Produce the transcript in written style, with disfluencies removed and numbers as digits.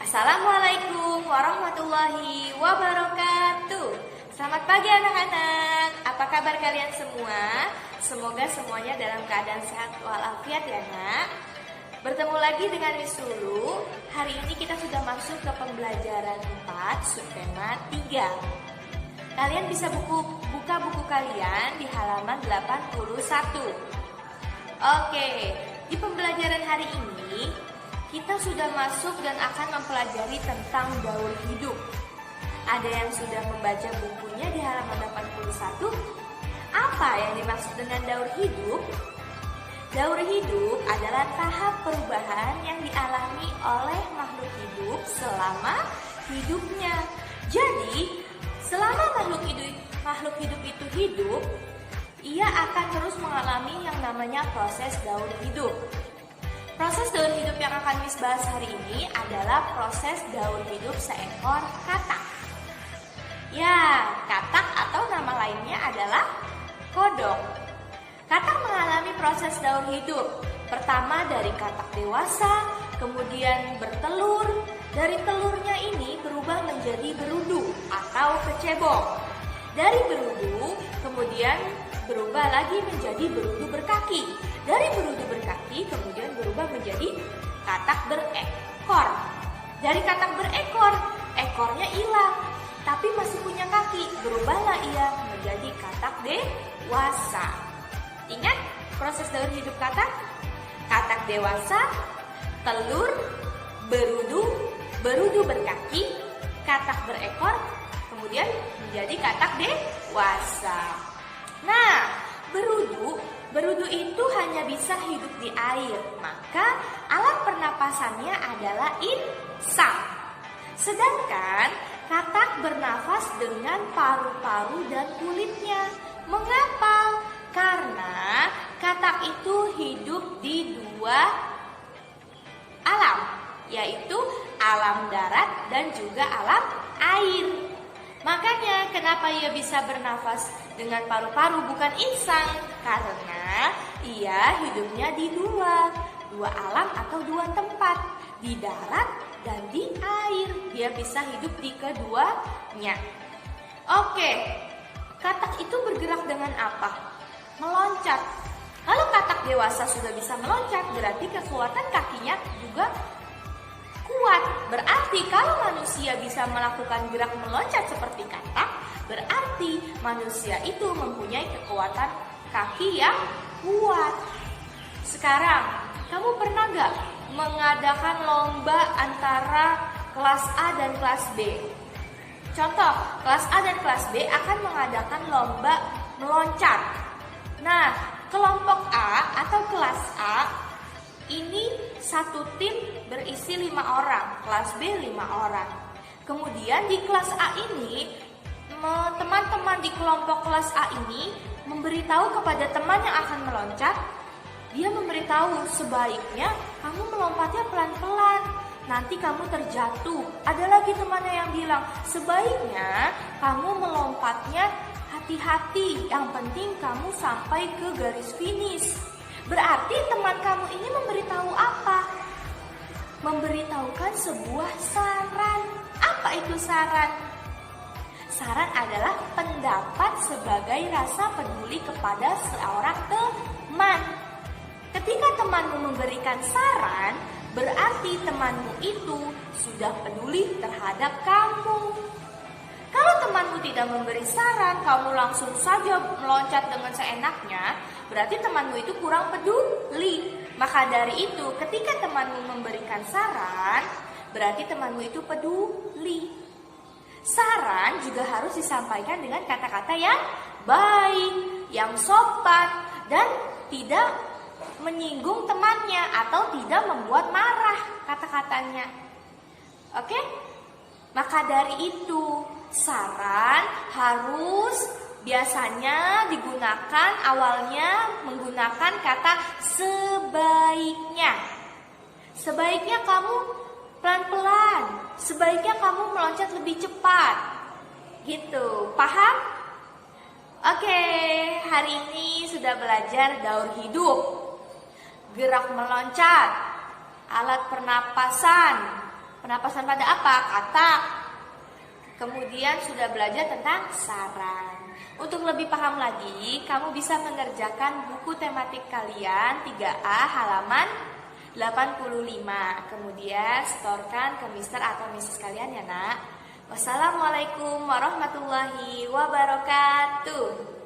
Assalamualaikum warahmatullahi wabarakatuh. Selamat pagi anak-anak. Apa kabar kalian semua? Semoga semuanya dalam keadaan sehat walafiat ya nak. Bertemu lagi dengan Miss Lulu. Hari ini kita sudah masuk ke pembelajaran 4 subtema 3. Kalian bisa buka buku kalian di halaman 81. Oke, di pembelajaran hari ini kita sudah masuk dan akan mempelajari tentang daur hidup. Ada yang sudah membaca bukunya di halaman 81? Apa yang dimaksud dengan daur hidup? Daur hidup adalah tahap perubahan yang dialami oleh makhluk hidup selama hidupnya. Jadi, selama makhluk hidup itu hidup, ia akan terus mengalami yang namanya proses daur hidup. Proses daur hidup yang akan Miss bahas hari ini adalah proses daur hidup seekor katak. Ya, katak atau nama lainnya adalah kodok. Katak mengalami proses daur hidup. Pertama dari katak dewasa, kemudian bertelur. Dari telurnya ini berubah menjadi berudu atau kecebong. Dari berudu, kemudian berubah lagi menjadi berudu berkaki. Dari berudu berkaki, kemudian berubah menjadi katak berekor. Dari katak berekor, ekornya hilang, tapi masih punya kaki. Berubahlah ia menjadi katak dewasa. Ingat proses daur hidup katak? Katak dewasa, telur, berudu berkaki, katak berekor, kemudian menjadi katak dewasa. Nah, berudu itu hanya bisa hidup di air, maka alat pernapasannya adalah insang. Sedangkan katak bernafas dengan paru-paru dan kulitnya. Mengapa? Karena katak itu hidup di dua alam, yaitu alam darat dan juga alam air. Makanya kenapa ia bisa bernafas dengan paru-paru bukan insang? Karena ia hidupnya di dua alam atau dua tempat, di darat dan di air. Dia bisa hidup di keduanya. Oke, katak itu bergerak dengan apa? Meloncat. Kalau katak dewasa sudah bisa meloncat, berarti kekuatan kakinya juga kuat. Berarti kalau manusia bisa melakukan gerak meloncat seperti katak, berarti manusia itu mempunyai kekuatan kaki yang kuat. Sekarang, kamu pernah gak mengadakan lomba antara kelas A dan kelas B? Contoh, kelas A dan kelas B akan mengadakan lomba meloncat. Nah, kelompok A atau kelas A ini satu tim berisi 5 orang, kelas B 5 orang. Kemudian di kelas A ini, teman-teman di kelompok kelas A ini memberitahu kepada teman yang akan meloncat. Dia memberitahu sebaiknya kamu melompatnya pelan-pelan, nanti kamu terjatuh. Ada lagi temannya yang bilang sebaiknya kamu melompatnya hati-hati, yang penting kamu sampai ke garis finish. Berarti teman kamu ini memberitahu apa? Memberitahukan sebuah saran. Apa itu saran? Saran adalah pendapat sebagai rasa peduli kepada seorang teman. Ketika temanmu memberikan saran, berarti temanmu itu sudah peduli terhadap kamu. Kalau temanmu tidak memberi saran, kamu langsung saja meloncat dengan seenaknya, berarti temanmu itu kurang peduli. Maka dari itu, ketika temanmu memberikan saran, berarti temanmu itu peduli. Saran juga harus disampaikan dengan kata-kata yang baik, yang sopan, dan tidak menyinggung temannya atau tidak membuat marah kata-katanya. Oke? Maka dari itu, saran harus biasanya digunakan awalnya menggunakan kata sebaiknya. Sebaiknya kamu pelan-pelan, sebaiknya kamu meloncat lebih cepat. Gitu, paham? Oke, hari ini sudah belajar daur hidup, gerak meloncat, alat pernapasan, Penapasan pada apa? Katak. Kemudian sudah belajar tentang sarang. Untuk lebih paham lagi, kamu bisa mengerjakan buku tematik kalian 3A halaman 85. Kemudian setorkan ke Mister atau Mrs. kalian ya nak. Wassalamualaikum warahmatullahi wabarakatuh.